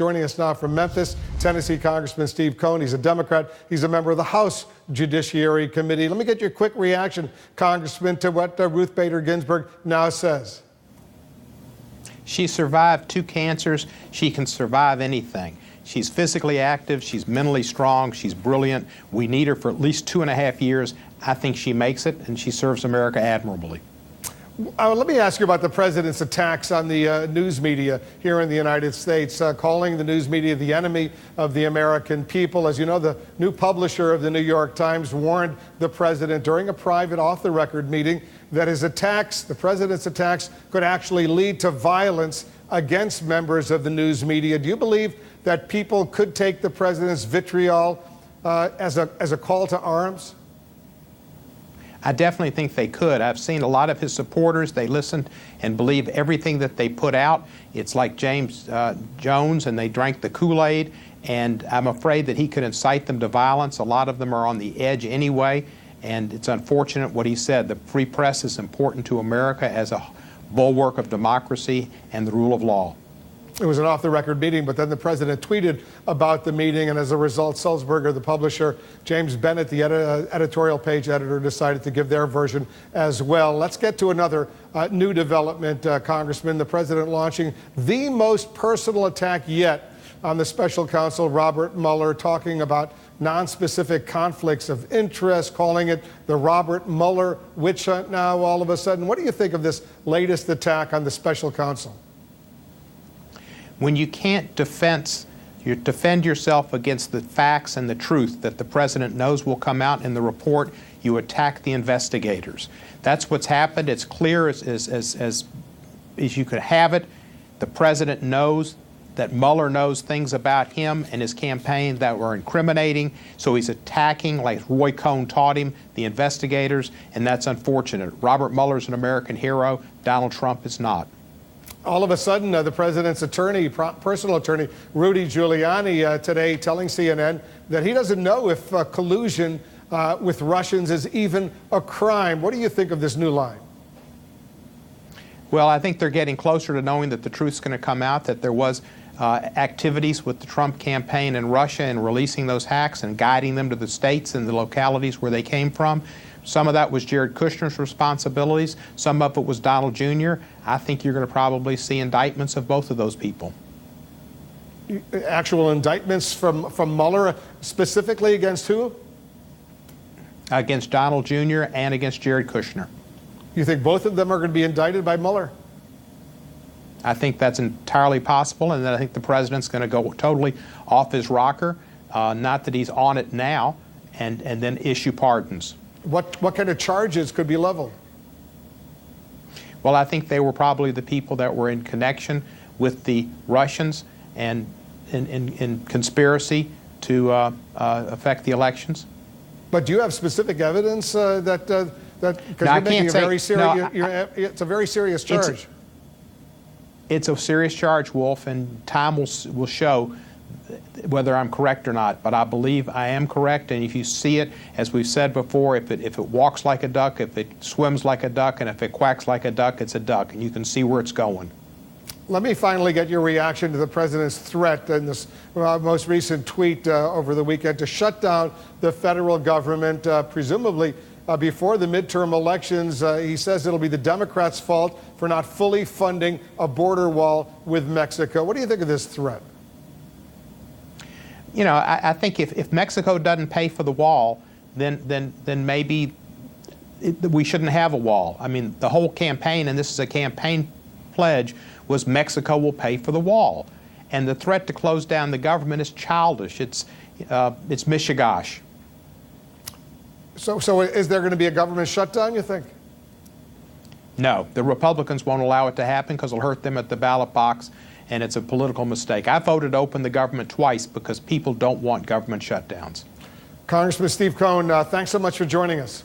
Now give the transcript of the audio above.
Joining us now from Memphis, Tennessee Congressman Steve Cohn. He's a Democrat. He's a member of the House Judiciary Committee. Let me get your quick reaction, Congressman, to what Ruth Bader Ginsburg now says. She survived 2 cancers. She can survive anything. She's physically active. She's mentally strong. She's brilliant. We need her for at least 2.5 years. I think she makes it, and she serves America admirably. Let me ask you about the president's attacks on the news media here in the United States, calling the news media the enemy of the American people. As you know, the new publisher of the New York Times warned the president during a private off-the-record meeting that his attacks, the president's attacks, could actually lead to violence against members of the news media. Do you believe that people could take the president's vitriol as a call to arms? I definitely think they could. I've seen a lot of his supporters. They listen and believe everything that they put out. It's like James Jones, and they drank the Kool-Aid, and I'm afraid that he could incite them to violence. A lot of them are on the edge anyway, and it's unfortunate what he said. The free press is important to America as a bulwark of democracy and the rule of law. It was an off-the-record meeting, but then the president tweeted about the meeting, and as a result, Sulzberger, the publisher, James Bennett, the editorial page editor, decided to give their version as well. Let's get to another new development, Congressman. The president launching the most personal attack yet on the special counsel, Robert Mueller, talking about non-specific conflicts of interest, calling it the Robert Mueller witch hunt now all of a sudden. What do you think of this latest attack on the special counsel? When you can't defend yourself against the facts and the truth that the president knows will come out in the report, you attack the investigators. That's what's happened. It's clear as you could have it. The president knows that Mueller knows things about him and his campaign that were incriminating, so he's attacking, like Roy Cohn taught him, the investigators, and that's unfortunate. Robert Mueller's an American hero. Donald Trump is not. All of a sudden, the president's attorney, personal attorney, Rudy Giuliani, today telling CNN that he doesn't know if collusion with Russians is even a crime. What do you think of this new line? Well, I think they're getting closer to knowing that the truth's going to come out, that there was activities with the Trump campaign in Russia and releasing those hacks and guiding them to the states and the localities where they came from. Some of that was Jared Kushner's responsibilities. Some of it was Donald Jr. I think you're going to probably see indictments of both of those people. Actual indictments from Mueller, specifically against who? Against Donald Jr. and against Jared Kushner. You think both of them are going to be indicted by Mueller? I think that's entirely possible, and then I think the president's going to go totally off his rocker, not that he's on it now, and then issue pardons. What kind of charges could be leveled? Well, I think they were probably the people that were in connection with the Russians and in conspiracy to affect the elections. But do you have specific evidence that because you're making a very serious, it's a very serious charge. It's a serious charge, Wolf, and time will show whether I'm correct or not, but I believe I am correct, and if you see it, as we've said before, if it walks like a duck, if it swims like a duck, and if it quacks like a duck, it's a duck, and you can see where it's going. Let me finally get your reaction to the president's threat in this most recent tweet over the weekend to shut down the federal government, presumably before the midterm elections. He says it'll be the Democrats' fault for not fully funding a border wall with Mexico. What do you think of this threat? You know, I think if Mexico doesn't pay for the wall, then maybe we shouldn't have a wall. I mean, the whole campaign, and this is a campaign pledge, was Mexico will pay for the wall. And the threat to close down the government is childish. It's mishigash. So is there going to be a government shutdown, you think? No, the Republicans won't allow it to happen because it'll hurt them at the ballot box, and it's a political mistake. I voted to open the government twice because people don't want government shutdowns. Congressman Steve Cohn, thanks so much for joining us.